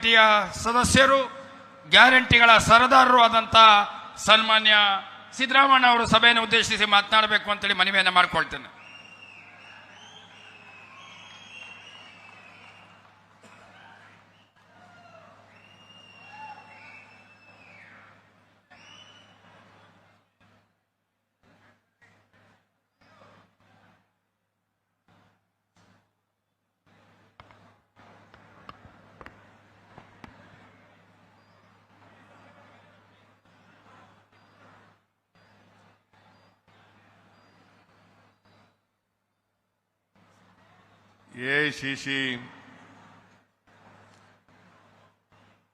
ಪಾರ್ಟಿಯ ಸದಸ್ಯರು, ಗ್ಯಾರಂಟಿಗಳ ಸರದಾರರು ಆದಂಥ ಸನ್ಮಾನ್ಯ ಸಿದ್ದರಾಮಯ್ಯ ಅವರು ಸಭೆಯನ್ನು ಉದ್ದೇಶಿಸಿ ಮಾತನಾಡಬೇಕು ಅಂತೇಳಿ ಮನವಿಯನ್ನು ಮಾಡಿಕೊಳ್ತೇನೆ. ಎಐಸಿಸಿ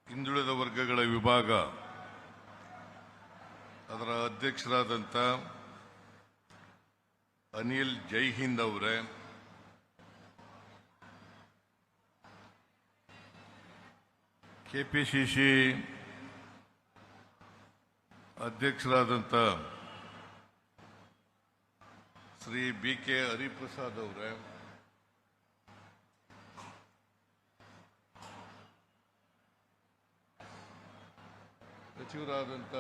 ಹಿಂದುಳಿದ ವರ್ಗಗಳ ವಿಭಾಗ ಅದರ ಅಧ್ಯಕ್ಷರಾದಂಥ ಅನಿಲ್ ಜೈಹಿಂದ್ ಅವರೇ, ಕೆಪಿಸಿಸಿ ಅಧ್ಯಕ್ಷರಾದಂಥ ಶ್ರೀ ಬಿ.ಕೆ. ಹರಿಪ್ರಸಾದ್ ಅವರೇ, ಸಚಿವರಾದಂಥ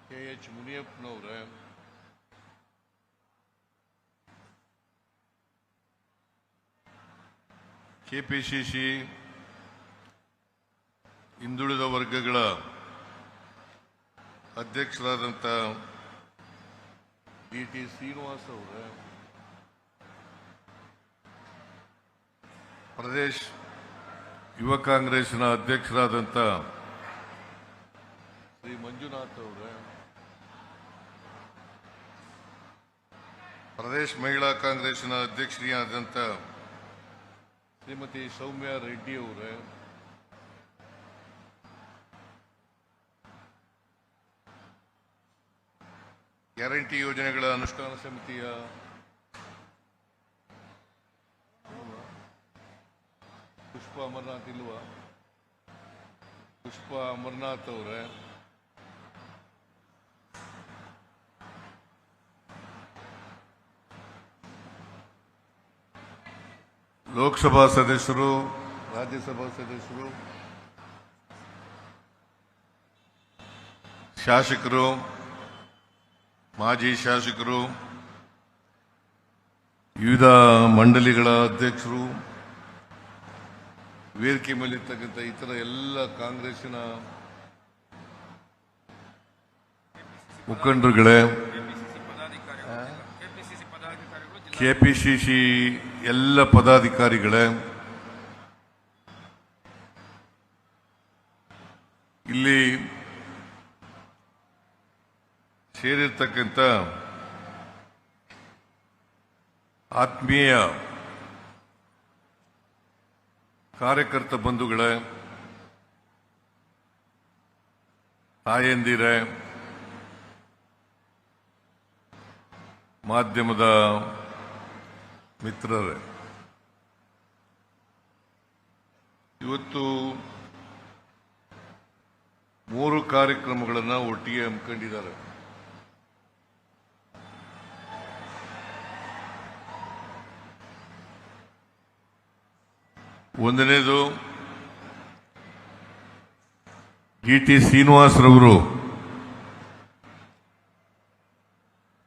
ಕೆ.ಎಚ್. ಮುನಿಯಪ್ಪನವರೇ, ಕೆಪಿಸಿಸಿ ಹಿಂದುಳಿದ ವರ್ಗಗಳ ಅಧ್ಯಕ್ಷರಾದಂಥ ಡಿ.ಟಿ. ಶ್ರೀನಿವಾಸ್ ಅವರೇ, ಪ್ರದೇಶ್ ಯುವ ಕಾಂಗ್ರೆಸ್ನ ಅಧ್ಯಕ್ಷರಾದಂಥ ಶ್ರೀ ಮಂಜುನಾಥ್ ಅವರೇ, ಪ್ರದೇಶ್ ಮಹಿಳಾ ಕಾಂಗ್ರೆಸ್ನ ಅಧ್ಯಕ್ಷರಾದಂಥ ಶ್ರೀಮತಿ ಸೌಮ್ಯ ರೆಡ್ಡಿ ಅವರೇ, ಗ್ಯಾರಂಟಿ ಯೋಜನೆಗಳ ಅನುಷ್ಠಾನ ಸಮಿತಿಯ ಪುಷ್ಪ ಅಮರನಾಥ್ ಇಲ್ವಾ? ಪುಷ್ಪ ಅಮರನಾಥ್ ಅವರೇ, ಲೋಕಸಭಾ ಸದಸ್ಯರು, ರಾಜ್ಯಸಭಾ ಸದಸ್ಯರು, ಶಾಸಕರು, ಮಾಜಿ ಶಾಸಕರು, ವಿವಿಧ ಮಂಡಳಿಗಳ ಅಧ್ಯಕ್ಷರು, ವೇದಿಕೆ ಮೇಲಿರ್ತಕ್ಕಂಥ ಇತರ ಎಲ್ಲ ಕಾಂಗ್ರೆಸ್ಸಿನ ಮುಖಂಡರುಗಳೇ, ಕೆಪಿಸಿಸಿ ಎಲ್ಲ ಪದಾಧಿಕಾರಿಗಳೇ, ಇಲ್ಲಿ ಸೇರಿರ್ತಕ್ಕಂಥ ಆತ್ಮೀಯ ಕಾರ್ಯಕರ್ತ ಬಂಧುಗಳೇ, ತಾಯಂದಿರೇ, ಮಾಧ್ಯಮದ ಮಿತ್ರರೇ, ಇವತ್ತು 3 ಕಾರ್ಯಕ್ರಮಗಳನ್ನು ಒಟ್ಟಿಗೆ ಹಮ್ಮಿಕೊಂಡಿದ್ದಾರೆ. ಒಂದನೇದು ಡಿ.ಟಿ. ಶ್ರೀನಿವಾಸರವರು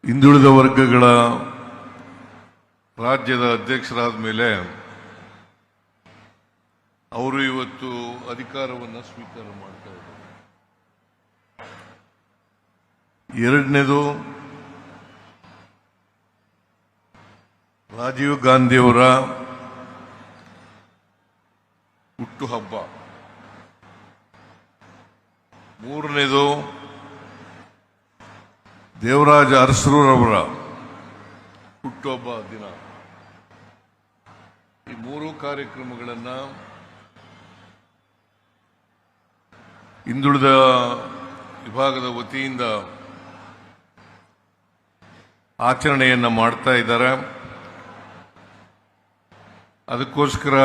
ಹಿಂದುಳಿದ ವರ್ಗಗಳ ರಾಜ್ಯದ ಅಧ್ಯಕ್ಷರಾದ ಮೇಲೆ ಅವರು ಇವತ್ತು ಅಧಿಕಾರವನ್ನು ಸ್ವೀಕಾರ ಮಾಡ್ತಾ ಇದ್ದಾರೆ. ಎರಡನೇದು ರಾಜೀವ್ ಗಾಂಧಿಯವರ ಹುಟ್ಟುಹಬ್ಬ. ಮೂರನೇದು ದೇವರಾಜ ಅರಸರವರ ಹುಟ್ಟುಹಬ್ಬ ದಿನ. ಈ 3 ಕಾರ್ಯಕ್ರಮಗಳನ್ನು ಹಿಂದುಳಿದ ವಿಭಾಗದ ವತಿಯಿಂದ ಆಚರಣೆಯನ್ನು ಮಾಡ್ತಾ ಇದ್ದಾರೆ. ಅದಕ್ಕೋಸ್ಕರ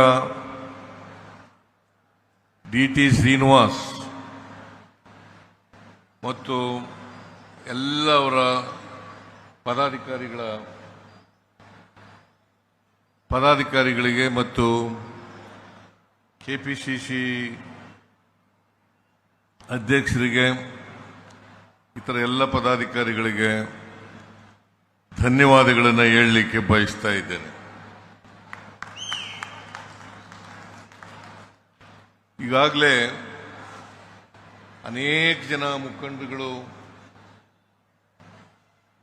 ಡಿ.ಟಿ. ಶ್ರೀನಿವಾಸ್ ಮತ್ತು ಎಲ್ಲ ಅವರ ಪದಾಧಿಕಾರಿಗಳಿಗೆ ಮತ್ತು ಕೆಪಿಸಿಸಿ ಅಧ್ಯಕ್ಷರಿಗೆ, ಇತರ ಎಲ್ಲ ಪದಾಧಿಕಾರಿಗಳಿಗೆ ಧನ್ಯವಾದಗಳನ್ನು ಹೇಳಲಿಕ್ಕೆ ಬಯಸ್ತಾ ಇದ್ದೇನೆ. ಈಗಾಗಲೇ ಅನೇಕ ಜನ ಮುಖಂಡರುಗಳು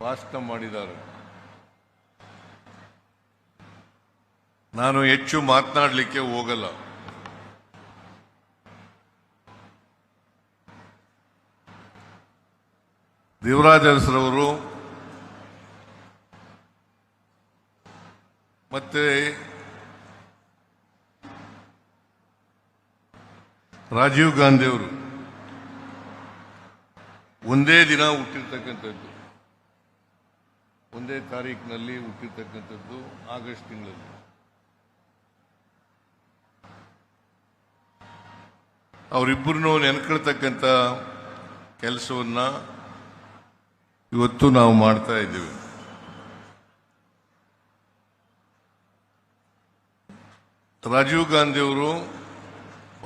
ಭಾಷಣ ಮಾಡಿದ್ದಾರೆ. ನಾನು ಹೆಚ್ಚು ಮಾತನಾಡಲಿಕ್ಕೆ ಹೋಗಲ್ಲ. ದೇವರಾಜ ಅರಸರವರು ಮತ್ತೆ ರಾಜೀವ್ ಗಾಂಧಿ ಅವರು ಒಂದೇ ದಿನ ಹುಟ್ಟಿರ್ತಕ್ಕಂಥದ್ದು, ಒಂದೇ ತಾರೀಕಿನಲ್ಲಿ ಹುಟ್ಟಿರ್ತಕ್ಕಂಥದ್ದು, ಆಗಸ್ಟ್ ತಿಂಗಳಲ್ಲಿ. ಅವರಿಬ್ಬರನ್ನು ನೆನ್ಕೊಳ್ತಕ್ಕಂಥ ಕೆಲಸವನ್ನ ಇವತ್ತು ನಾವು ಮಾಡ್ತಾ ಇದ್ದೇವೆ. ರಾಜೀವ್ ಗಾಂಧಿ ಅವರು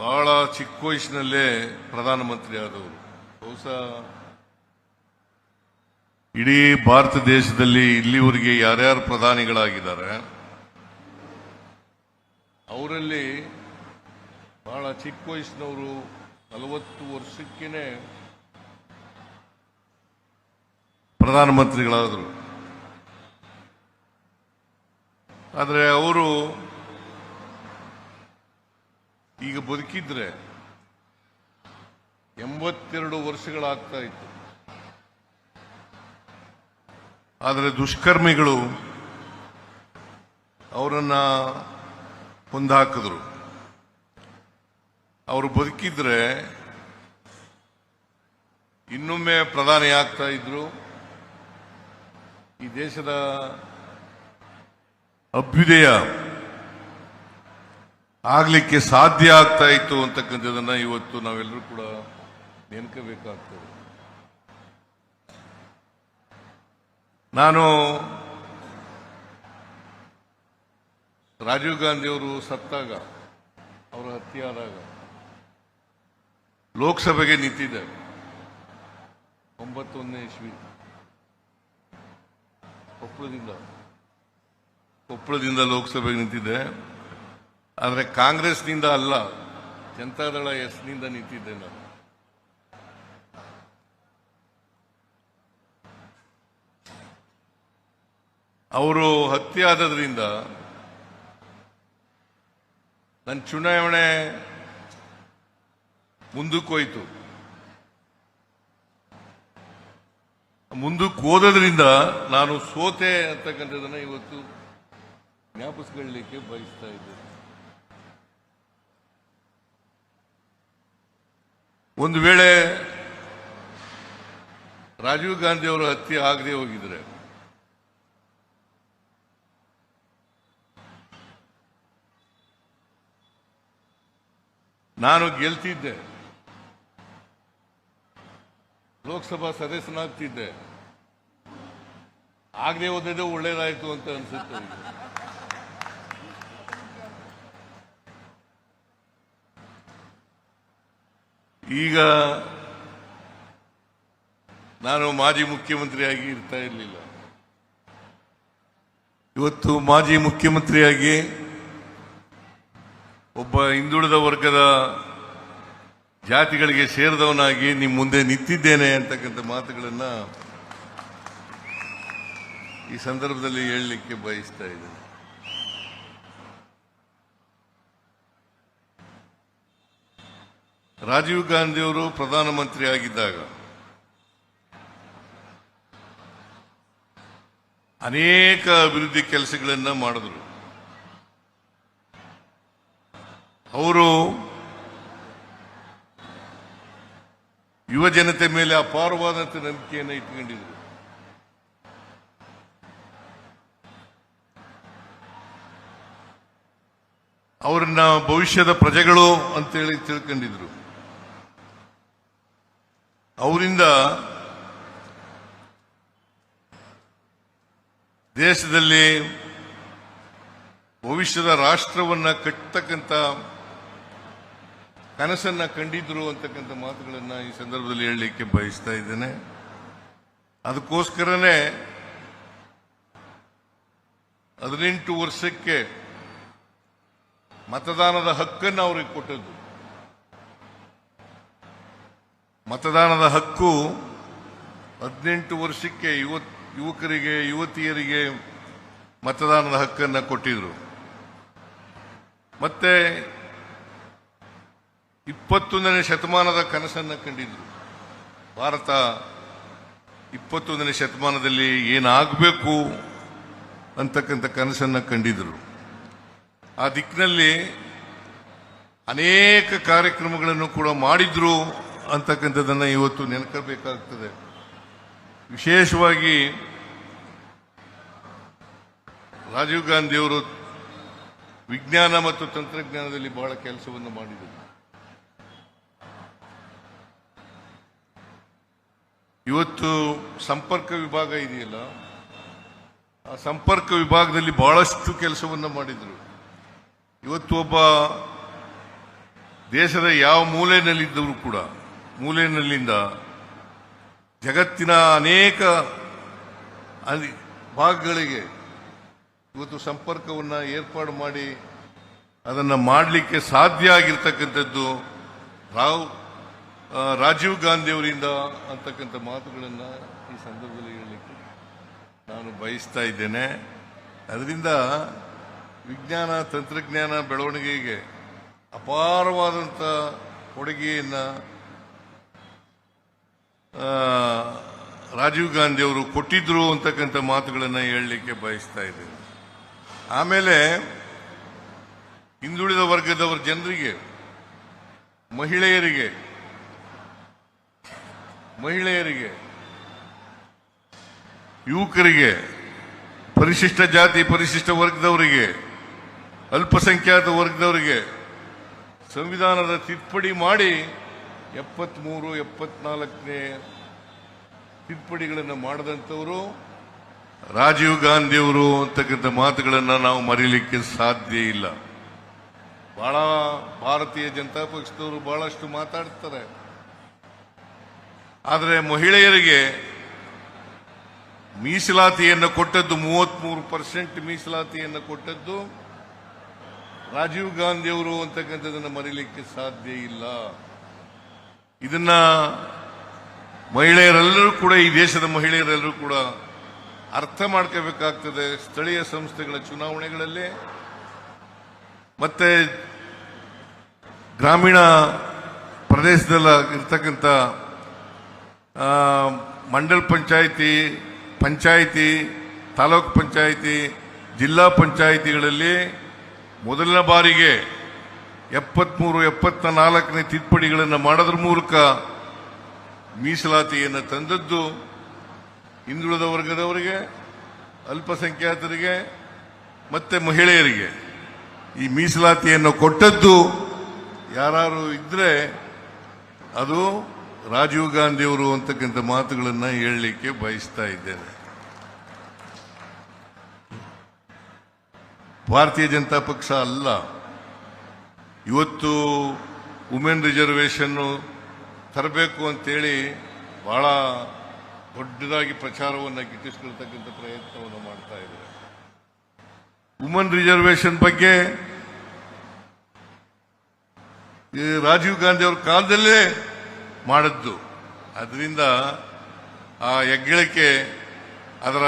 ಬಹಳ ಚಿಕ್ಕ ವಯಸ್ಸಿನಲ್ಲೇ ಪ್ರಧಾನಮಂತ್ರಿ ಆದವರು. ಬಹುಶಃ ಇಡೀ ಭಾರತ ದೇಶದಲ್ಲಿ ಇಲ್ಲಿವರೆಗೆ ಯಾರ್ಯಾರು ಪ್ರಧಾನಿಗಳಾಗಿದ್ದಾರೆ ಅವರಲ್ಲಿ ಬಹಳ ಚಿಕ್ಕ ವಯಸ್ಸಿನವರು 40 ವರ್ಷಕ್ಕೇನೆ ಪ್ರಧಾನಮಂತ್ರಿಗಳಾದರು. ಆದರೆ ಅವರು ಈಗ ಬದುಕಿದ್ರೆ 82 ವರ್ಷಗಳಾಗ್ತಾ ಇತ್ತು. ಆದರೆ ದುಷ್ಕರ್ಮಿಗಳು ಅವರನ್ನ ಕೊಂದಾಕಿದ್ರು. ಅವರು ಬದುಕಿದ್ರೆ ಇನ್ನೊಮ್ಮೆ ಪ್ರಧಾನಿ ಆಗ್ತಾ ಇದ್ರು. ಈ ದೇಶದ ಅಭ್ಯುದಯ ಆಗ್ಲಿಕ್ಕೆ ಸಾಧ್ಯ ಆಗ್ತಾ ಇತ್ತು ಅಂತಕ್ಕಂಥದ್ದನ್ನ ಇವತ್ತು ನಾವೆಲ್ಲರೂ ಕೂಡ ನೆನ್ಕೋಬೇಕಾಗ್ತದೆ. ನಾನು ರಾಜೀವ್ ಗಾಂಧಿ ಅವರು ಸತ್ತಾಗ, ಅವರ ಹತ್ಯೆ ಆದಾಗ ಲೋಕಸಭೆಗೆ ನಿಂತಿದ್ದೆ 91ನೇ ಇಸ್ವಿ. ಕೊಪ್ಪಳದಿಂದ ಲೋಕಸಭೆಗೆ ನಿಂತಿದ್ದೆ. ಆದರೆ ಕಾಂಗ್ರೆಸ್ನಿಂದ ಅಲ್ಲ, ಜನತಾದಳ ಎಸ್ನಿಂದ ನಿಂತಿದ್ದೆ ನಾನು. ಅವರು ಹತ್ಯೆ ಆದದ್ರಿಂದ ನನ್ನ ಚುನಾವಣೆ ಮುಂದಕ್ಕೆ ಹೋಯಿತು. ಮುಂದಕ್ಕೆ ಹೋದ್ರಿಂದ ನಾನು ಸೋತೆ ಅಂತಕ್ಕಂಥದ್ದನ್ನ ಇವತ್ತು ಜ್ಞಾಪಿಸ್ಕೊಳ್ಳಲಿಕ್ಕೆ ಬಯಸ್ತಾ ಇದ್ದೇನೆ. ಒಂದು ವೇಳೆ ರಾಜೀವ್ ಗಾಂಧಿ ಅವರ ಹತ್ಯೆ ಆಗದೆ ಹೋಗಿದ್ರೆ ನಾನು ಗೆಲ್ತಿದ್ದೆ, ಲೋಕಸಭಾ ಸದಸ್ಯನಾಗ್ತಿದ್ದೆ. ಆಗದೆ ಹೋದದ್ದು ಒಳ್ಳೇದಾಯ್ತು ಅಂತ ಅನ್ಸುತ್ತೆ. ಈಗ ನಾನು ಮಾಜಿ ಮುಖ್ಯಮಂತ್ರಿಯಾಗಿ ಇರ್ತಾ ಇರಲಿಲ್ಲ. ಇವತ್ತು ಮಾಜಿ ಮುಖ್ಯಮಂತ್ರಿಯಾಗಿ ಒಬ್ಬ ಹಿಂದುಳಿದ ವರ್ಗದ ಜಾತಿಗಳಿಗೆ ಸೇರಿದವನಾಗಿ ನಿಮ್ಮ ಮುಂದೆ ನಿಂತಿದ್ದೇನೆ ಅಂತಕ್ಕಂಥ ಮಾತುಗಳನ್ನ ಈ ಸಂದರ್ಭದಲ್ಲಿ ಹೇಳಲಿಕ್ಕೆ ಬಯಸ್ತಾ ಇದ್ದೇನೆ. ರಾಜೀವ್ ಗಾಂಧಿ ಅವರು ಪ್ರಧಾನಮಂತ್ರಿ ಆಗಿದ್ದಾಗ ಅನೇಕ ಅಭಿವೃದ್ಧಿ ಕೆಲಸಗಳನ್ನು ಮಾಡಿದ್ರು. ಅವರು ಯುವ ಜನತೆ ಮೇಲೆ ಅಪಾರವಾದಂಥ ನಂಬಿಕೆಯನ್ನು ಇಟ್ಕೊಂಡಿದ್ರು. ಅವರನ್ನ ಭವಿಷ್ಯದ ಪ್ರಜೆಗಳು ಅಂತೇಳಿ ತಿಳ್ಕೊಂಡಿದ್ರು. ಅವರಿಂದ ದೇಶದಲ್ಲಿ ಭವಿಷ್ಯದ ರಾಷ್ಟ್ರವನ್ನ ಕಟ್ಟತಕ್ಕಂಥ ಕನಸನ್ನ ಕಂಡಿದ್ರು ಅಂತಕ್ಕಂಥ ಮಾತುಗಳನ್ನ ಈ ಸಂದರ್ಭದಲ್ಲಿ ಹೇಳಲಿಕ್ಕೆ ಬಯಸ್ತಾ ಇದ್ದೇನೆ. ಅದಕ್ಕೋಸ್ಕರನೇ 18 ವರ್ಷಕ್ಕೆ ಮತದಾನದ ಹಕ್ಕನ್ನು ಅವರಿಗೆ ಕೊಟ್ಟದ್ದು. ಮತದಾನದ ಹಕ್ಕು 18 ವರ್ಷಕ್ಕೆ ಯುವಕರಿಗೆ ಯುವತಿಯರಿಗೆ ಮತದಾನದ ಹಕ್ಕನ್ನು ಕೊಟ್ಟಿದ್ರು. ಮತ್ತೆ 21ನೇ ಶತಮಾನದ ಕನಸನ್ನು ಕಂಡಿದ್ರು. ಭಾರತ 21ನೇ ಶತಮಾನದಲ್ಲಿ ಏನಾಗಬೇಕು ಅಂತಕ್ಕಂಥ ಕನಸನ್ನು ಕಂಡಿದ್ರು. ಆ ದಿಕ್ಕಿನಲ್ಲಿ ಅನೇಕ ಕಾರ್ಯಕ್ರಮಗಳನ್ನು ಕೂಡ ಮಾಡಿದ್ರು ಅಂತಕ್ಕಂಥದ್ದನ್ನು ಇವತ್ತು ನೆನಪಬೇಕಾಗ್ತದೆ. ವಿಶೇಷವಾಗಿ ರಾಜೀವ್ ಗಾಂಧಿಯವರು ವಿಜ್ಞಾನ ಮತ್ತು ತಂತ್ರಜ್ಞಾನದಲ್ಲಿ ಬಹಳ ಕೆಲಸವನ್ನು ಮಾಡಿದರು. ಇವತ್ತು ಸಂಪರ್ಕ ವಿಭಾಗ ಇದೆಯಲ್ಲ, ಆ ಸಂಪರ್ಕ ವಿಭಾಗದಲ್ಲಿ ಬಹಳಷ್ಟು ಕೆಲಸವನ್ನು ಮಾಡಿದರು. ಇವತ್ತು ಒಬ್ಬ ದೇಶದ ಯಾವ ಮೂಲೆಯಲ್ಲಿದ್ದವರು ಕೂಡ ಮೂಲೆಯಲ್ಲಿಂದ ಜಗತ್ತಿನ ಅನೇಕ ಭಾಗಗಳಿಗೆ ಇವತ್ತು ಸಂಪರ್ಕವನ್ನು ಏರ್ಪಾಡು ಮಾಡಿ ಅದನ್ನು ಮಾಡಲಿಕ್ಕೆ ಸಾಧ್ಯ ಆಗಿರ್ತಕ್ಕಂಥದ್ದು ರಾಜೀವ್ ಗಾಂಧಿ ಅವರಿಂದ ಅಂತಕ್ಕಂಥ ಮಾತುಗಳನ್ನು ಈ ಸಂದರ್ಭದಲ್ಲಿ ಹೇಳಲಿಕ್ಕೆ ನಾನು ಬಯಸ್ತಾ ಇದ್ದೇನೆ. ಅದರಿಂದ ವಿಜ್ಞಾನ ತಂತ್ರಜ್ಞಾನ ಬೆಳವಣಿಗೆಗೆ ಅಪಾರವಾದಂಥ ಕೊಡುಗೆಯನ್ನು ರಾಜೀವ್ ಗಾಂಧಿ ಅವರು ಕೊಟ್ಟಿದ್ರು ಅಂತಕ್ಕಂಥ ಮಾತುಗಳನ್ನು ಹೇಳಲಿಕ್ಕೆ ಬಯಸ್ತಾ ಇದ್ದೇನೆ. ಆಮೇಲೆ ಹಿಂದುಳಿದ ವರ್ಗದವರ ಜನರಿಗೆ, ಮಹಿಳೆಯರಿಗೆ, ಯುವಕರಿಗೆ, ಪರಿಶಿಷ್ಟ ಜಾತಿ ಪರಿಶಿಷ್ಟ ವರ್ಗದವರಿಗೆ, ಅಲ್ಪಸಂಖ್ಯಾತ ವರ್ಗದವರಿಗೆ ಸಂವಿಧಾನದ ತಿದ್ದುಪಡಿ ಮಾಡಿ 73, 74ನೇ ತಿದ್ದುಪಡಿಗಳನ್ನು ಮಾಡಿದಂಥವರು ರಾಜೀವ್ ಗಾಂಧಿಯವರು ಅಂತಕ್ಕಂಥ ಮಾತುಗಳನ್ನು ನಾವು ಮರೀಲಿಕ್ಕೆ ಸಾಧ್ಯ ಇಲ್ಲ. ಬಹಳ ಭಾರತೀಯ ಜನತಾ ಪಕ್ಷದವರು ಬಹಳಷ್ಟು ಮಾತಾಡ್ತಾರೆ, ಆದರೆ ಮಹಿಳೆಯರಿಗೆ ಮೀಸಲಾತಿಯನ್ನು ಕೊಟ್ಟದ್ದು 33% ಮೀಸಲಾತಿಯನ್ನು ಕೊಟ್ಟದ್ದು ರಾಜೀವ್ ಗಾಂಧಿಯವರು ಅಂತಕ್ಕಂಥದ್ದನ್ನು ಮರೀಲಿಕ್ಕೆ ಸಾಧ್ಯ ಇಲ್ಲ. ಇದನ್ನ ಮಹಿಳೆಯರೆಲ್ಲರೂ ಕೂಡ, ಈ ದೇಶದ ಮಹಿಳೆಯರೆಲ್ಲರೂ ಕೂಡ ಅರ್ಥ ಮಾಡ್ಕೋಬೇಕಾಗ್ತದೆ. ಸ್ಥಳೀಯ ಸಂಸ್ಥೆಗಳ ಚುನಾವಣೆಗಳಲ್ಲಿ ಮತ್ತೆ ಗ್ರಾಮೀಣ ಪ್ರದೇಶದಲ್ಲಿ ಇರ್ತಕ್ಕಂಥ ಮಂಡಲ್ ಪಂಚಾಯಿತಿ, ತಾಲೂಕು ಪಂಚಾಯಿತಿ, ಜಿಲ್ಲಾ ಪಂಚಾಯಿತಿಗಳಲ್ಲಿ ಮೊದಲನೇ ಬಾರಿಗೆ 73, 74ನೇ ತಿದ್ದುಪಡಿಗಳನ್ನು ಮಾಡೋದ್ರ ಮೂಲಕ ಮೀಸಲಾತಿಯನ್ನು ತಂದದ್ದು ಹಿಂದುಳಿದ ವರ್ಗದವರಿಗೆ, ಅಲ್ಪಸಂಖ್ಯಾತರಿಗೆ ಮತ್ತೆ ಮಹಿಳೆಯರಿಗೆ. ಈ ಮೀಸಲಾತಿಯನ್ನು ಕೊಟ್ಟದ್ದು ಯಾರು ಇದ್ರೆ ಅದು ರಾಜೀವ್ ಗಾಂಧಿಯವರು ಅಂತಕ್ಕಂಥ ಮಾತುಗಳನ್ನು ಹೇಳಲಿಕ್ಕೆ ಬಯಸ್ತಾ ಇದ್ದೇನೆ. ಭಾರತೀಯ ಜನತಾ ಪಕ್ಷ ಅಲ್ಲ ಇವತ್ತು ವುಮೆನ್ ರಿಸರ್ವೇಷನ್ ತರಬೇಕು ಅಂತೇಳಿ ಬಹಳ ದೊಡ್ಡದಾಗಿ ಪ್ರಚಾರವನ್ನು ಗಿಟ್ಟಿಸ್ಕೊಳ್ತಕ್ಕಂಥ ಪ್ರಯತ್ನವನ್ನು ಮಾಡ್ತಾ ಇದ್ದಾರೆ. ವುಮೆನ್ ರಿಸರ್ವೇಷನ್ ಬಗ್ಗೆ ರಾಜೀವ್ ಗಾಂಧಿ ಅವರ ಕಾಲದಲ್ಲೇ ಮಾಡಿದ್ದು. ಅದರಿಂದ ಆ ಹೆಗ್ಗಳಿಕೆ, ಅದರ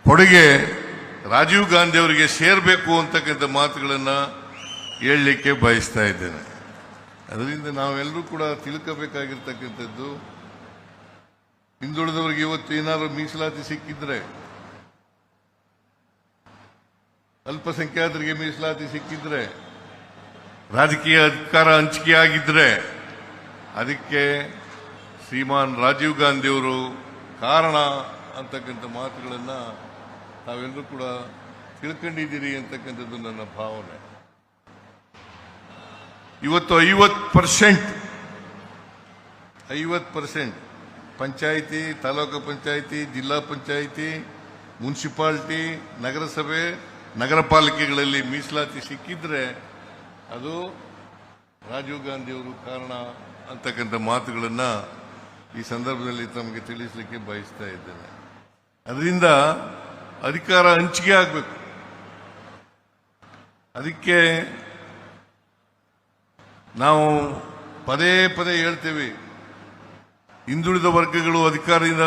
ಕೊಡುಗೆ ರಾಜೀವ್ ಗಾಂಧಿ ಅವರಿಗೆ ಸೇರಬೇಕು ಅಂತಕ್ಕಂಥ ಮಾತುಗಳನ್ನು ಹೇಳಲಿಕ್ಕೆ ಬಯಸ್ತಾ ಇದ್ದೇನೆ. ಅದರಿಂದ ನಾವೆಲ್ಲರೂ ಕೂಡ ತಿಳ್ಕೋಬೇಕಾಗಿರ್ತಕ್ಕಂಥದ್ದು, ಹಿಂದುಳಿದವರಿಗೆ ಇವತ್ತು ಏನಾದರೂ ಮೀಸಲಾತಿ ಸಿಕ್ಕಿದ್ರೆ, ಅಲ್ಪಸಂಖ್ಯಾತರಿಗೆ ಮೀಸಲಾತಿ ಸಿಕ್ಕಿದ್ರೆ, ರಾಜಕೀಯ ಅಧಿಕಾರ ಹಂಚಿಕೆ ಆಗಿದ್ರೆ ಅದಕ್ಕೆ ಶ್ರೀಮಾನ್ ರಾಜೀವ್ ಗಾಂಧಿಯವರು ಕಾರಣ ಅಂತಕ್ಕಂಥ ಮಾತುಗಳನ್ನು ತಾವೆಲ್ಲರೂ ಕೂಡ ತಿಳ್ಕೊಂಡಿದ್ದೀರಿ ಅಂತಕ್ಕಂಥದ್ದು ನನ್ನ ಭಾವನೆ. ಇವತ್ತು 50% ಪಂಚಾಯಿತಿ, ತಾಲೂಕು ಪಂಚಾಯಿತಿ, ಜಿಲ್ಲಾ ಪಂಚಾಯಿತಿ, ಮುನ್ಸಿಪಾಲಿಟಿ, ನಗರಸಭೆ, ನಗರ ಪಾಲಿಕೆಗಳಲ್ಲಿ ಮೀಸಲಾತಿ ಸಿಕ್ಕಿದ್ರೆ ಅದು ರಾಜೀವ್ ಗಾಂಧಿಯವರು ಕಾರಣ ಅಂತಕ್ಕಂಥ ಮಾತುಗಳನ್ನ ಈ ಸಂದರ್ಭದಲ್ಲಿ ತಮಗೆ ತಿಳಿಸಲಿಕ್ಕೆ ಬಯಸ್ತಾ ಇದ್ದೇನೆ. ಅದರಿಂದ ಅಧಿಕಾರ ಹಂಚಿಕೆ ಆಗಬೇಕು. ಅದಕ್ಕೆ ನಾವು ಪದೇ ಪದೇ ಹೇಳ್ತೇವೆ, ಹಿಂದುಳಿದ ವರ್ಗಗಳು ಅಧಿಕಾರದಿಂದ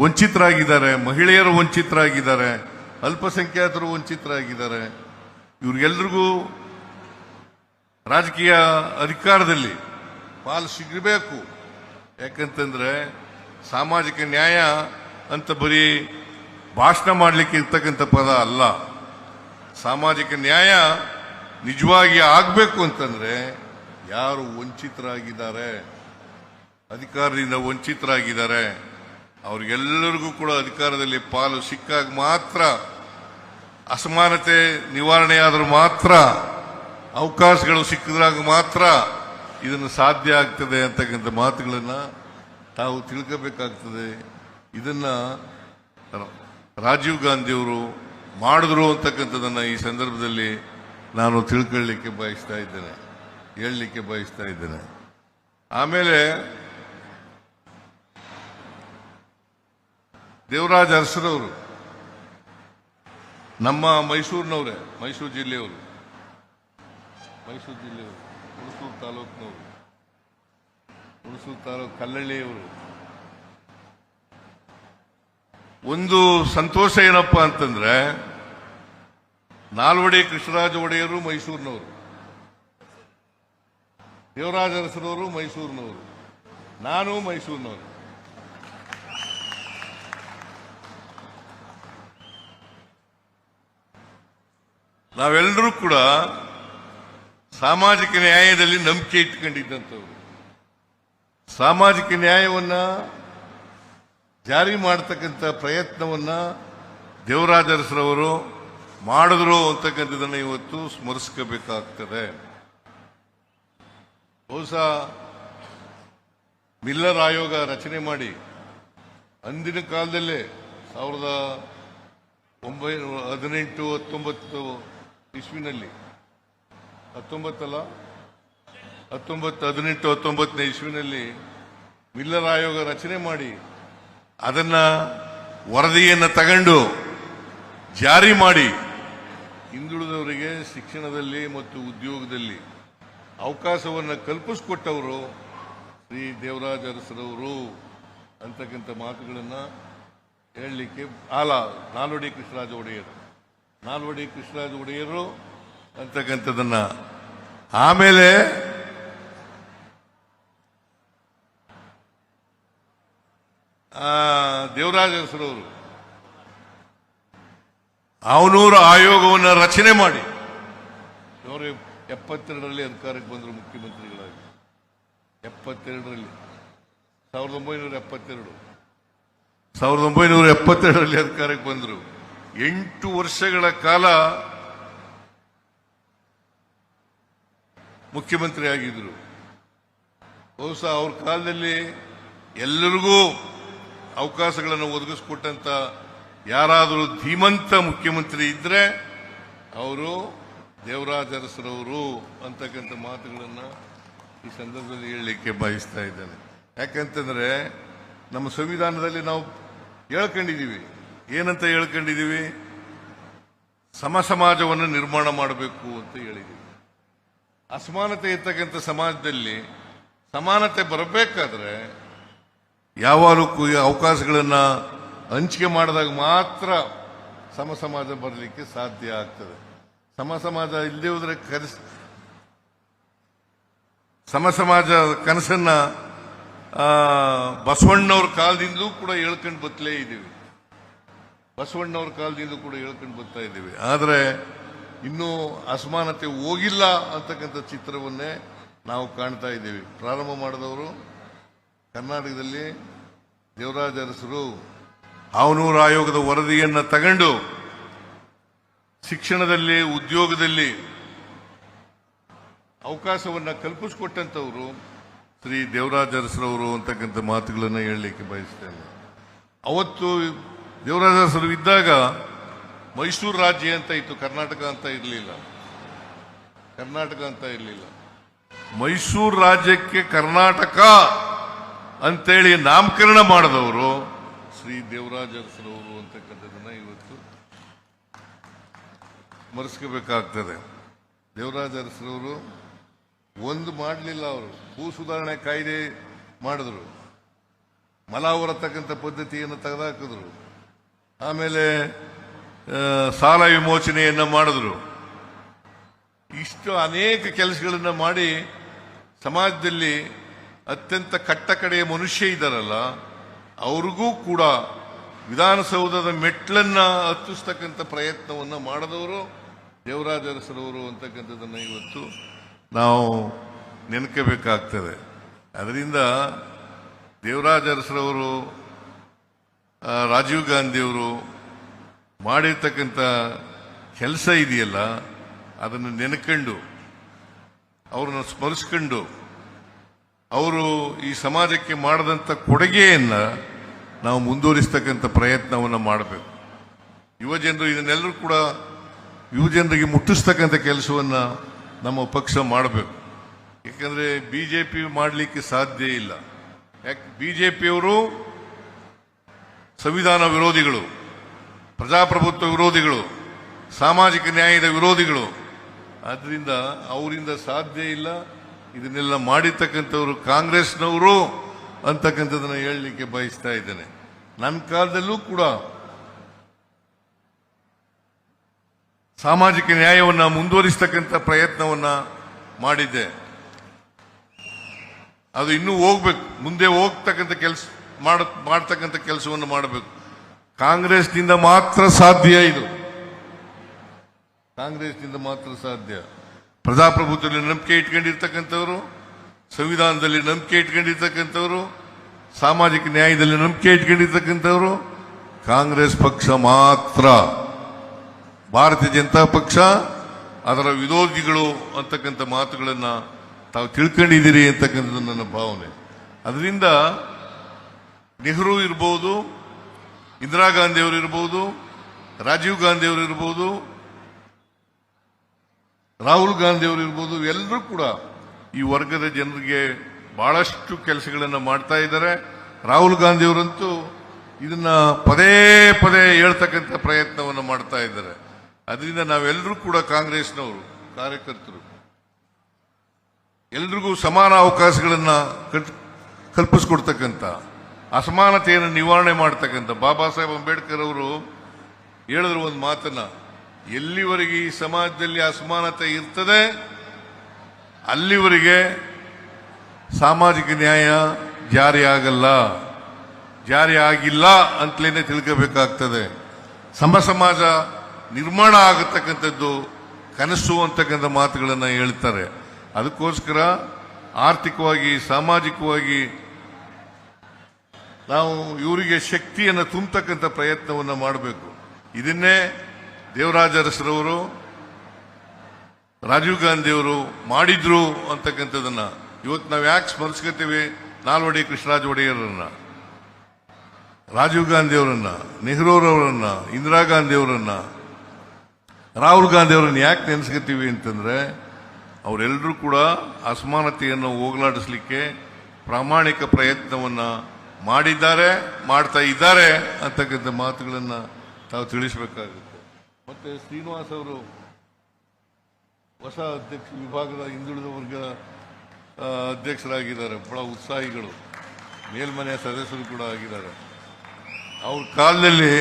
ವಂಚಿತರಾಗಿದ್ದಾರೆ, ಮಹಿಳೆಯರು ವಂಚಿತರಾಗಿದ್ದಾರೆ, ಅಲ್ಪಸಂಖ್ಯಾತರು ವಂಚಿತರಾಗಿದ್ದಾರೆ. ಇವ್ರಿಗೆಲ್ರಿಗೂ ರಾಜಕೀಯ ಅಧಿಕಾರದಲ್ಲಿ ಪಾಲು ಸಿಗಬೇಕು. ಯಾಕಂತಂದ್ರೆ ಸಾಮಾಜಿಕ ನ್ಯಾಯ ಅಂತ ಬರೀ ಭಾಷಣ ಮಾಡಲಿಕ್ಕೆ ಇರ್ತಕ್ಕಂಥ ಪದ ಅಲ್ಲ. ಸಾಮಾಜಿಕ ನ್ಯಾಯ ನಿಜವಾಗಿ ಆಗಬೇಕು ಅಂತಂದ್ರೆ ಯಾರು ವಂಚಿತರಾಗಿದ್ದಾರೆ, ಅಧಿಕಾರದಿಂದ ವಂಚಿತರಾಗಿದ್ದಾರೆ, ಅವ್ರಿಗೆಲ್ಲರಿಗೂ ಕೂಡ ಅಧಿಕಾರದಲ್ಲಿ ಪಾಲು ಸಿಕ್ಕಾಗ ಮಾತ್ರ, ಅಸಮಾನತೆ ನಿವಾರಣೆಯಾದರೂ ಮಾತ್ರ, ಅವಕಾಶಗಳು ಸಿಕ್ಕಿದಾಗ ಮಾತ್ರ ಇದನ್ನು ಸಾಧ್ಯ ಆಗ್ತದೆ ಅಂತಕ್ಕಂಥ ಮಾತುಗಳನ್ನ ತಾವು ತಿಳ್ಕೋಬೇಕಾಗ್ತದೆ. ಇದನ್ನ ರಾಜೀವ್ ಗಾಂಧಿಯವರು ಮಾಡಿದ್ರು ಅಂತಕ್ಕಂಥದ್ದನ್ನ ಈ ಸಂದರ್ಭದಲ್ಲಿ ನಾನು ತಿಳ್ಕೊಳ್ಳಿಕ್ಕೆ ಬಯಸ್ತಾ ಇದ್ದೇನೆ, ಹೇಳಲಿಕ್ಕೆ ಬಯಸ್ತಾ ಇದ್ದೇನೆ. ಆಮೇಲೆ ದೇವರಾಜ ಅರಸರವರು ನಮ್ಮ ಮೈಸೂರಿನವರೇ, ಮೈಸೂರು ಜಿಲ್ಲೆಯವರು, ಹುಣಸೂರು ತಾಲೂಕಿನವರು, ಹುಣಸೂರು ತಾಲೂಕು ಕಲ್ಲಳ್ಳಿಯವರು. ಒಂದು ಸಂತೋಷ ಏನಪ್ಪ ಅಂತಂದ್ರೆ, ನಾಲ್ವಡಿ ಕೃಷ್ಣರಾಜ ಒಡೆಯರು ಮೈಸೂರಿನವರು, ದೇವರಾಜ ಅರಸರವರು ಮೈಸೂರಿನವರು, ನಾನು ಮೈಸೂರಿನವರು. ನಾವೆಲ್ಲರೂ ಕೂಡ ಸಾಮಾಜಿಕ ನ್ಯಾಯದಲ್ಲಿ ನಂಬಿಕೆ ಇಟ್ಕೊಂಡಿದ್ದಂಥವ್ರು. ಸಾಮಾಜಿಕ ನ್ಯಾಯವನ್ನ ಜಾರಿ ಮಾಡತಕ್ಕಂಥ ಪ್ರಯತ್ನವನ್ನ ದೇವರಾಜ ಅರಸರವರು ಮಾಡಿದ್ರು ಅಂತಕ್ಕಂಥದ್ದನ್ನು ಇವತ್ತು ಸ್ಮರಿಸ್ಕೋಬೇಕಾಗ್ತದೆ. ಬಹುಶಃ ಮಿಲ್ಲರ್ ಆಯೋಗ ರಚನೆ ಮಾಡಿ ಅಂದಿನ ಕಾಲದಲ್ಲೇ 1918-19 ಇಸ್ವಿನಲ್ಲಿ 18-19 ಇಸ್ವಿನಲ್ಲಿ ಮಿಲ್ಲರ್ ಆಯೋಗ ರಚನೆ ಮಾಡಿ ಅದನ್ನ ವರದಿಯನ್ನು ತಗೊಂಡು ಜಾರಿ ಮಾಡಿ ಹಿಂದುಳಿದವರಿಗೆ ಶಿಕ್ಷಣದಲ್ಲಿ ಮತ್ತು ಉದ್ಯೋಗದಲ್ಲಿ ಅವಕಾಶವನ್ನು ಕಲ್ಪಿಸಿಕೊಟ್ಟವರು ಶ್ರೀ ದೇವರಾಜ ಅರಸರವರು ಅಂತಕ್ಕಂಥ ಮಾತುಗಳನ್ನ ಹೇಳಲಿಕ್ಕೆ ನಾಲ್ವಡಿ ಕೃಷ್ಣರಾಜ ಒಡೆಯರು ಅಂತಕ್ಕಂಥದ್ದನ್ನ. ಆಮೇಲೆ ದೇವರಾಜ ಅರಸರವರು ಅವನೂರು ಆಯೋಗವನ್ನು ರಚನೆ ಮಾಡಿ ಅವರು 72ರಲ್ಲಿ ಅಧಿಕಾರಕ್ಕೆ ಬಂದರು, ಮುಖ್ಯಮಂತ್ರಿಗಳಾಗಿ 72ರಲ್ಲಿ 1972ರಲ್ಲಿ ಅಧಿಕಾರಕ್ಕೆ ಬಂದರು. 8 ವರ್ಷಗಳ ಕಾಲ ಮುಖ್ಯಮಂತ್ರಿ ಆಗಿದ್ರು. ಬಹುಶಃ ಅವ್ರ ಕಾಲದಲ್ಲಿ ಎಲ್ಲರಿಗೂ ಅವಕಾಶಗಳನ್ನು ಒದಗಿಸಿಕೊಟ್ಟಂತ ಯಾರಾದರೂ ಧೀಮಂತ ಮುಖ್ಯಮಂತ್ರಿ ಇದ್ರೆ ಅವರು ದೇವರಾಜ ಅರಸರವರು ಅಂತಕ್ಕಂಥ ಮಾತುಗಳನ್ನು ಈ ಸಂದರ್ಭದಲ್ಲಿ ಹೇಳಲಿಕ್ಕೆ ಬಯಸ್ತಾ ಇದ್ದೇನೆ. ಯಾಕಂತಂದ್ರೆ ನಮ್ಮ ಸಂವಿಧಾನದಲ್ಲಿ ನಾವು ಹೇಳ್ಕೊಂಡಿದ್ದೀವಿ, ಏನಂತ ಹೇಳ್ಕೊಂಡಿದ್ದೀವಿ, ಸಮಾಜವನ್ನು ನಿರ್ಮಾಣ ಮಾಡಬೇಕು ಅಂತ ಹೇಳಿದ್ದೀವಿ. ಅಸಮಾನತೆ ಇರ್ತಕ್ಕಂಥ ಸಮಾಜದಲ್ಲಿ ಸಮಾನತೆ ಬರಬೇಕಾದ್ರೆ ಯಾವಾಗಲೂ ಅವಕಾಶಗಳನ್ನ ಹಂಚಿಕೆ ಮಾಡಿದಾಗ ಮಾತ್ರ ಸಮಾಜ ಬರಲಿಕ್ಕೆ ಸಾಧ್ಯ ಆಗ್ತದೆ. ಸಮಾಜ ಇಲ್ಲದೆ ಹೋದ್ರೆ ಸಮಾಜ ಕನಸನ್ನ ಬಸವಣ್ಣವ್ರ ಕಾಲದಿಂದಲೂ ಕೂಡ ಹೇಳ್ಕೊಂಡು ಬತ್ತಲೇ ಇದ್ದೀವಿ. ಬರ್ತಾ ಇದ್ದೀವಿ. ಆದರೆ ಇನ್ನೂ ಅಸಮಾನತೆ ಹೋಗಿಲ್ಲ ಅಂತಕ್ಕಂಥ ಚಿತ್ರವನ್ನೇ ನಾವು ಕಾಣ್ತಾ ಇದ್ದೀವಿ. ಪ್ರಾರಂಭ ಮಾಡಿದವರು ಕರ್ನಾಟಕದಲ್ಲಿ ದೇವರಾಜ ಅರಸರು ಅವನೂರು ಆಯೋಗದ ವರದಿಯನ್ನು ತಗೊಂಡು ಶಿಕ್ಷಣದಲ್ಲಿ ಉದ್ಯೋಗದಲ್ಲಿ ಅವಕಾಶವನ್ನ ಕಲ್ಪಿಸಿಕೊಟ್ಟಂತವರು ಶ್ರೀ ದೇವರಾಜ ಅರಸರವರು ಅಂತಕ್ಕಂಥ ಮಾತುಗಳನ್ನು ಹೇಳಲಿಕ್ಕೆ ಬಯಸ್ತೇನೆ. ಅವತ್ತು ದೇವರಾಜ ಅರಸರು ಇದ್ದಾಗ ಮೈಸೂರು ರಾಜ್ಯ ಅಂತ ಇತ್ತು, ಕರ್ನಾಟಕ ಅಂತ ಇರಲಿಲ್ಲ. ಕರ್ನಾಟಕ ಅಂತ ಇರಲಿಲ್ಲ. ಮೈಸೂರು ರಾಜ್ಯಕ್ಕೆ ಕರ್ನಾಟಕ ಅಂತೇಳಿ ನಾಮಕರಣ ಮಾಡಿದವರು ಶ್ರೀ ದೇವರಾಜ ಅರಸರವರು ಅಂತಕ್ಕಂಥದ್ದನ್ನ ಇವತ್ತು ಸ್ಮರಿಸ್ಕೋಬೇಕಾಗ್ತದೆ. ದೇವರಾಜ ಅರಸರವರು ಒಂದು ಮಾಡಲಿಲ್ಲ. ಅವರು ಭೂ ಸುಧಾರಣೆ ಕಾಯ್ದೆ ಮಾಡಿದ್ರು, ಮಲ ಹೊರತಕ್ಕಂಥ ಪದ್ಧತಿಯನ್ನು ತೆಗೆದುಹಾಕಿದ್ರು, ಆಮೇಲೆ ಸಾಲ ವಿಮೋಚನೆಯನ್ನ ಮಾಡಿದ್ರು. ಇಷ್ಟು ಅನೇಕ ಕೆಲಸಗಳನ್ನ ಮಾಡಿ ಸಮಾಜದಲ್ಲಿ ಅತ್ಯಂತ ಕಟ್ಟಕಡೆಯ ಮನುಷ್ಯ ಇದ್ದಾರಲ್ಲ, ಅವ್ರಿಗೂ ಕೂಡ ವಿಧಾನಸೌಧದ ಮೆಟ್ಲನ್ನ ಹತ್ತಿಸ್ತಕ್ಕಂಥ ಪ್ರಯತ್ನವನ್ನ ಮಾಡಿದವರು ದೇವರಾಜ ಅರಸರವರು ಅಂತಕ್ಕಂಥದ್ದನ್ನ ಇವತ್ತು ನಾವು ನೆನಕಬೇಕಾಗ್ತದೆ. ಅದರಿಂದ ದೇವರಾಜ ಅರಸರವರು, ರಾಜೀವ್ ಗಾಂಧಿಯವರು ಮಾಡಿರ್ತಕ್ಕಂಥ ಕೆಲಸ ಇದೆಯಲ್ಲ, ಅದನ್ನು ನೆನಕೊಂಡು ಅವ್ರನ್ನ ಸ್ಮರಿಸ್ಕೊಂಡು ಅವರು ಈ ಸಮಾಜಕ್ಕೆ ಮಾಡಿದಂಥ ಕೊಡುಗೆಯನ್ನ ನಾವು ಮುಂದುವರಿಸ್ತಕ್ಕಂಥ ಪ್ರಯತ್ನವನ್ನು ಮಾಡಬೇಕು. ಯುವಜನರು ಇದನ್ನೆಲ್ಲರೂ ಕೂಡ ಯುವಜನರಿಗೆ ಮುಟ್ಟಿಸ್ತಕ್ಕಂಥ ಕೆಲಸವನ್ನ ನಮ್ಮ ಪಕ್ಷ ಮಾಡಬೇಕು. ಯಾಕಂದ್ರೆ ಬಿಜೆಪಿ ಮಾಡಲಿಕ್ಕೆ ಸಾಧ್ಯ ಇಲ್ಲ. ಯಾಕೆ? ಬಿಜೆಪಿಯವರು ಸಂವಿಧಾನ ವಿರೋಧಿಗಳು, ಪ್ರಜಾಪ್ರಭುತ್ವ ವಿರೋಧಿಗಳು, ಸಾಮಾಜಿಕ ನ್ಯಾಯದ ವಿರೋಧಿಗಳು. ಆದ್ರಿಂದ ಅವರಿಂದ ಸಾಧ್ಯ ಇಲ್ಲ. ಇದನ್ನೆಲ್ಲ ಮಾಡಿರ್ತಕ್ಕಂಥವ್ರು ಕಾಂಗ್ರೆಸ್ನವರು ಅಂತಕ್ಕಂಥದ್ದನ್ನ ಹೇಳಲಿಕ್ಕೆ ಬಯಸ್ತಾ ಇದ್ದೇನೆ. ನನ್ನ ಕಾಲದಲ್ಲೂ ಕೂಡ ಸಾಮಾಜಿಕ ನ್ಯಾಯವನ್ನ ಮುಂದುವರಿಸತಕ್ಕಂಥ ಪ್ರಯತ್ನವನ್ನ ಮಾಡಿದ್ದೆ. ಅದು ಇನ್ನೂ ಹೋಗ್ಬೇಕು, ಮುಂದೆ ಹೋಗ್ತಕ್ಕಂಥ ಕೆಲಸ ಮಾಡ್ತಕ್ಕಂಥ ಕೆಲಸವನ್ನು ಮಾಡಬೇಕು. ಕಾಂಗ್ರೆಸ್ನಿಂದ ಮಾತ್ರ ಸಾಧ್ಯ ಇದು. ಕಾಂಗ್ರೆಸ್ನಿಂದ ಮಾತ್ರ ಸಾಧ್ಯ. ಪ್ರಜಾಪ್ರಭುತ್ವದಲ್ಲಿ ನಂಬಿಕೆ ಇಟ್ಕೊಂಡಿರ್ತಕ್ಕಂಥವ್ರು, ಸಂವಿಧಾನದಲ್ಲಿ ನಂಬಿಕೆ ಇಟ್ಕೊಂಡಿರ್ತಕ್ಕಂಥವ್ರು, ಸಾಮಾಜಿಕ ನ್ಯಾಯದಲ್ಲಿ ನಂಬಿಕೆ ಇಟ್ಕೊಂಡಿರ್ತಕ್ಕಂಥವ್ರು ಕಾಂಗ್ರೆಸ್ ಪಕ್ಷ ಮಾತ್ರ. ಭಾರತೀಯ ಜನತಾ ಪಕ್ಷ ಅದರ ವಿರೋಧಿಗಳು ಅಂತಕ್ಕಂಥ ಮಾತುಗಳನ್ನ ತಾವು ತಿಳ್ಕೊಂಡಿದ್ದೀರಿ ಅಂತಕ್ಕಂಥದ್ದು ನನ್ನ ಭಾವನೆ. ಅದರಿಂದ ನೆಹರು ಇರ್ಬೋದು, ಇಂದಿರಾ ಗಾಂಧಿ ಅವರು ಇರ್ಬೋದು, ರಾಜೀವ್ ಗಾಂಧಿ ಅವರು ಇರ್ಬೋದು, ರಾಹುಲ್ ಗಾಂಧಿ ಅವರು ಇರ್ಬೋದು, ಎಲ್ಲರೂ ಕೂಡ ಈ ವರ್ಗದ ಜನರಿಗೆ ಬಹಳಷ್ಟು ಕೆಲಸಗಳನ್ನು ಮಾಡ್ತಾ ಇದ್ದಾರೆ. ರಾಹುಲ್ ಗಾಂಧಿ ಅವರಂತೂ ಇದನ್ನ ಪದೇ ಪದೇ ಹೇಳ್ತಕ್ಕಂಥ ಪ್ರಯತ್ನವನ್ನು ಮಾಡ್ತಾ ಇದ್ದಾರೆ. ಅದರಿಂದ ನಾವೆಲ್ಲರೂ ಕೂಡ ಕಾಂಗ್ರೆಸ್ನವರು ಕಾರ್ಯಕರ್ತರು ಎಲ್ರಿಗೂ ಸಮಾನ ಅವಕಾಶಗಳನ್ನ ಕಲ್ಪಿಸ್ಕೊಡ್ತಕ್ಕಂಥ, ಅಸಮಾನತೆಯನ್ನು ನಿವಾರಣೆ ಮಾಡ್ತಕ್ಕಂಥ ಬಾಬಾ ಸಾಹೇಬ್ ಅಂಬೇಡ್ಕರ್ ಅವರು ಹೇಳಿದ್ರು ಒಂದು ಮಾತನ್ನ, ಎಲ್ಲಿವರೆಗೆ ಈ ಸಮಾಜದಲ್ಲಿ ಅಸಮಾನತೆ ಇರ್ತದೆ ಅಲ್ಲಿವರೆಗೆ ಸಾಮಾಜಿಕ ನ್ಯಾಯ ಜಾರಿ ಆಗಲ್ಲ, ಜಾರಿ ಆಗಿಲ್ಲ ಅಂತಲೇ ತಿಳ್ಕೋಬೇಕಾಗ್ತದೆ. ಸಮಾಜ ನಿರ್ಮಾಣ ಆಗತಕ್ಕಂಥದ್ದು ಕನಸು ಅಂತಕ್ಕಂಥ ಮಾತುಗಳನ್ನು ಹೇಳ್ತಾರೆ. ಅದಕ್ಕೋಸ್ಕರ ಆರ್ಥಿಕವಾಗಿ, ಸಾಮಾಜಿಕವಾಗಿ ನಾವು ಇವರಿಗೆ ಶಕ್ತಿಯನ್ನು ತುಂಬತಕ್ಕಂಥ ಪ್ರಯತ್ನವನ್ನು ಮಾಡಬೇಕು. ಇದನ್ನೇ ದೇವರಾಜ ಅರಸರವರು, ರಾಜೀವ್ ಗಾಂಧಿಯವರು ಮಾಡಿದ್ರು ಅಂತಕ್ಕಂಥದ್ದನ್ನ ಇವತ್ತು ನಾವು ಯಾಕೆ ಸ್ಮರಿಸ್ಕೊತೀವಿ? ನಾಲ್ವಡಿ ಕೃಷ್ಣರಾಜ ಒಡೆಯರನ್ನ, ರಾಜೀವ್ ಗಾಂಧಿ ಅವರನ್ನ, ನೆಹರೂರವರನ್ನ, ಇಂದಿರಾ ಗಾಂಧಿ ಅವರನ್ನ, ರಾಹುಲ್ ಗಾಂಧಿ ಅವರನ್ನ ಯಾಕೆ ನೆನೆಸ್ಕೊತೀವಿ ಅಂತಂದ್ರೆ ಅವರೆಲ್ಲರೂ ಕೂಡ ಅಸಮಾನತೆಯನ್ನು ಹೋಗಲಾಡಿಸಲಿಕ್ಕೆ ಪ್ರಾಮಾಣಿಕ ಪ್ರಯತ್ನವನ್ನ ಮಾಡಿದ್ದಾರೆ, ಮಾಡ್ತಾ ಇದ್ದಾರೆ ಅಂತಕ್ಕಂಥ ಮಾತುಗಳನ್ನ ತಾವು ತಿಳಿಸಬೇಕಾಗುತ್ತೆ. ಮತ್ತೆ ಶ್ರೀನಿವಾಸ್ ಅವರು ಹೊಸ ಅಧ್ಯಕ್ಷ, ವಿಭಾಗದ ಹಿಂದುಳಿದ ವರ್ಗ ಅಧ್ಯಕ್ಷರಾಗಿದ್ದಾರೆ. ಬಹಳ ಉತ್ಸಾಹಿಗಳು, ಮೇಲ್ಮನೆಯ ಸದಸ್ಯರು ಕೂಡ ಆಗಿದ್ದಾರೆ. ಅವ್ರ ಕಾಲದಲ್ಲಿ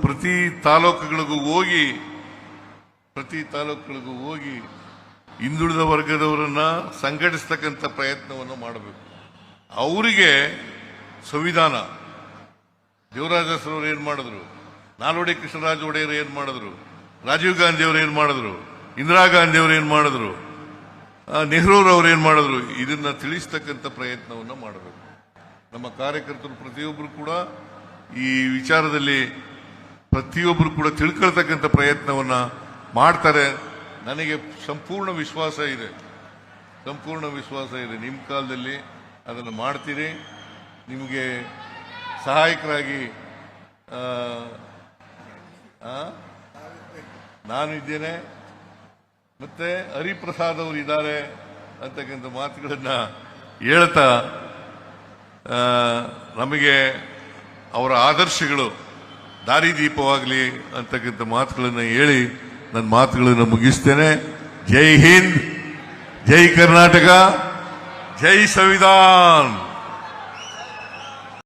ಪ್ರತಿ ತಾಲೂಕುಗಳಿಗೂ ಹೋಗಿ ಹಿಂದುಳಿದ ವರ್ಗದವರನ್ನ ಸಂಘಟಿಸ್ತಕ್ಕಂಥ ಪ್ರಯತ್ನವನ್ನು ಮಾಡಬೇಕು. ಅವರಿಗೆ ಸಂವಿಧಾನ ದೇವರಾಜ ಅರಸರವರು ಏನ್ ಮಾಡಿದ್ರು, ನಾಲ್ವಡಿ ಕೃಷ್ಣರಾಜ ಒಡೆಯರು ಏನ್ ಮಾಡಿದ್ರು, ರಾಜೀವ್ ಗಾಂಧಿ ಅವರು ಏನ್ ಮಾಡಿದ್ರು, ಇಂದಿರಾ ಗಾಂಧಿ ಅವರು ಏನ್ ಮಾಡಿದ್ರು, ನೆಹರೂರವರು ಏನ್ ಮಾಡಿದ್ರು, ಇದನ್ನ ತಿಳಿಸ್ತಕ್ಕಂಥ ಪ್ರಯತ್ನವನ್ನು ಮಾಡಬೇಕು. ನಮ್ಮ ಕಾರ್ಯಕರ್ತರು ಪ್ರತಿಯೊಬ್ಬರು ಕೂಡ ಈ ವಿಚಾರದಲ್ಲಿ ಪ್ರತಿಯೊಬ್ಬರು ಕೂಡ ತಿಳ್ಕೊಳ್ತಕ್ಕಂಥ ಪ್ರಯತ್ನವನ್ನ ಮಾಡ್ತಾರೆ. ನನಗೆ ಸಂಪೂರ್ಣ ವಿಶ್ವಾಸ ಇದೆ. ನಿಮ್ಮ ಕಾಲದಲ್ಲಿ ಅದನ್ನು ಮಾಡ್ತೀರಿ. ನಿಮಗೆ ಸಹಾಯಕರಾಗಿ ನಾನು ಇದ್ದೇನೆ, ಮತ್ತೆ ಹರಿಪ್ರಸಾದ್ ಅವರು ಇದ್ದಾರೆ ಅಂತಕ್ಕಂಥ ಮಾತುಗಳನ್ನ ಹೇಳ್ತಾ ನಮಗೆ ಅವರ ಆದರ್ಶಗಳು ದಾರಿದೀಪವಾಗಲಿ ಅಂತಕ್ಕಂಥ ಮಾತುಗಳನ್ನು ಹೇಳಿ ನನ್ನ ಮಾತುಗಳನ್ನು ಮುಗಿಸ್ತೇನೆ. ಜೈ ಹಿಂದ್, ಜೈ ಕರ್ನಾಟಕ, ಜೈ ಸಂವಿಧಾನ್.